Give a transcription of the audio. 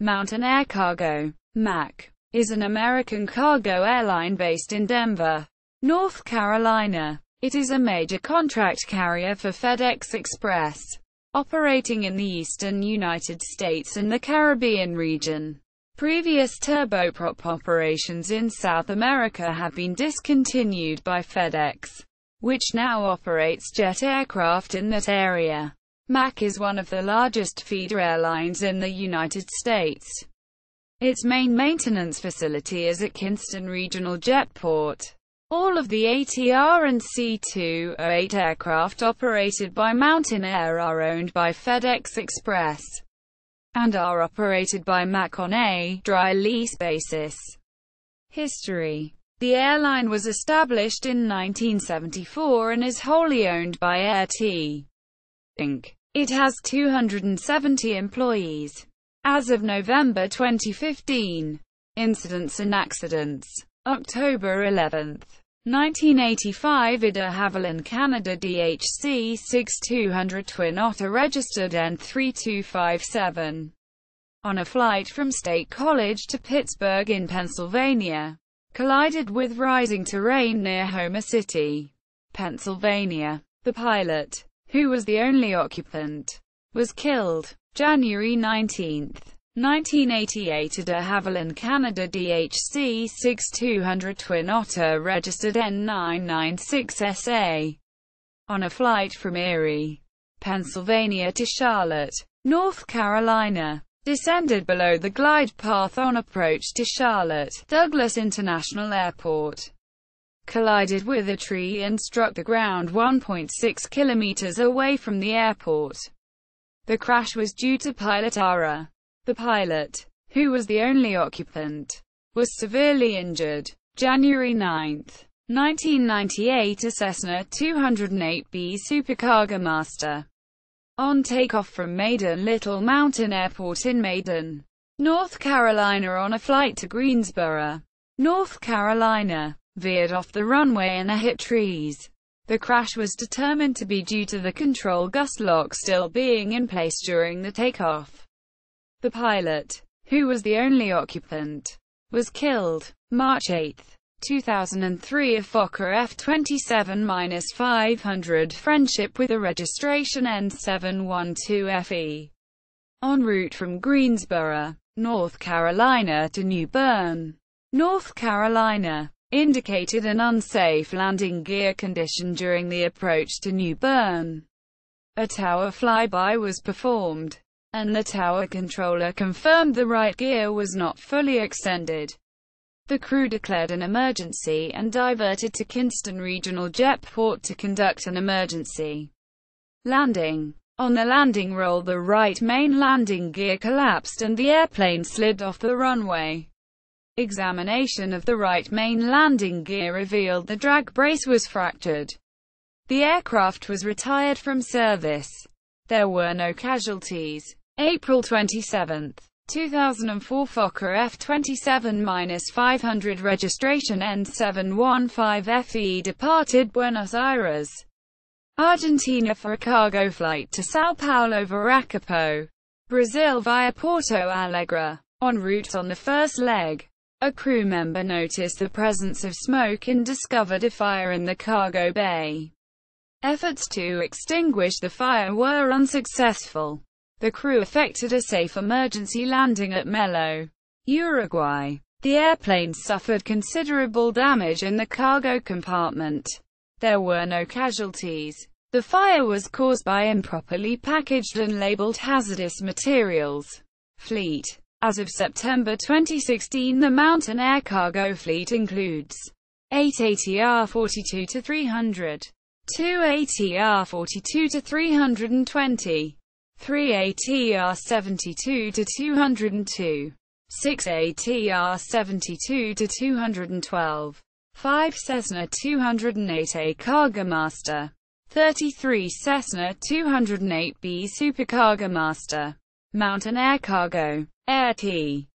Mountain Air Cargo, MAC, is an American cargo airline based in Denver, North Carolina. It is a major contract carrier for FedEx Express, operating in the eastern United States and the Caribbean region. Previous turboprop operations in South America have been discontinued by FedEx, which now operates jet aircraft in that area. MAC is one of the largest feeder airlines in the United States. Its main maintenance facility is at Kinston Regional Jetport. All of the ATR and C208 aircraft operated by Mountain Air are owned by FedEx Express and are operated by MAC on a dry lease basis. History: the airline was established in 1974 and is wholly owned by Air T. Inc. It has 270 employees. As of November 2015. Incidents and accidents. October 11, 1985, de Havilland, Canada, DHC 6200 Twin Otter registered N3257. On a flight from State College to Pittsburgh in Pennsylvania, collided with rising terrain near Homer City, Pennsylvania. The pilot, who was the only occupant, was killed. January 19, 1988, de Havilland, Canada, DHC 6200 Twin Otter registered N996SA. On a flight from Erie, Pennsylvania to Charlotte, North Carolina, descended below the glide path on approach to Charlotte Douglas International Airport, collided with a tree and struck the ground 1.6 kilometers away from the airport. The crash was due to pilot error. The pilot, who was the only occupant, was severely injured. January 9, 1998, a Cessna 208B Supercargo Master, on takeoff from Maiden Little Mountain Airport in Maiden, North Carolina on a flight to Greensboro, North Carolina, veered off the runway and hit trees. The crash was determined to be due to the control gust lock still being in place during the takeoff. The pilot, who was the only occupant, was killed. March 8, 2003, a Fokker F-27-500 Friendship with a registration N712FE, en route from Greensboro, North Carolina to New Bern, North Carolina, indicated an unsafe landing gear condition during the approach to New Bern. A tower flyby was performed, and the tower controller confirmed the right gear was not fully extended. The crew declared an emergency and diverted to Kinston Regional Jetport to conduct an emergency landing. On the landing roll, the right main landing gear collapsed and the airplane slid off the runway. Examination of the right main landing gear revealed the drag brace was fractured. The aircraft was retired from service. There were no casualties. April 27, 2004, Fokker F-27-500 registration N715FE departed Buenos Aires, Argentina for a cargo flight to São Paulo Viracopo, Brazil via Porto Alegre. En route on the first leg, a crew member noticed the presence of smoke and discovered a fire in the cargo bay. Efforts to extinguish the fire were unsuccessful. The crew effected a safe emergency landing at Melo, Uruguay. The airplane suffered considerable damage in the cargo compartment. There were no casualties. The fire was caused by improperly packaged and labeled hazardous materials. Fleet. As of September 2016, the Mountain Air Cargo fleet includes 8 ATR 42-300, 2 ATR 42-320, 3 ATR 72-202, 6 ATR 72-212, 5 Cessna 208A Cargo Master, 33 Cessna 208B Supercargo Master. Mountain Air Cargo, Air T.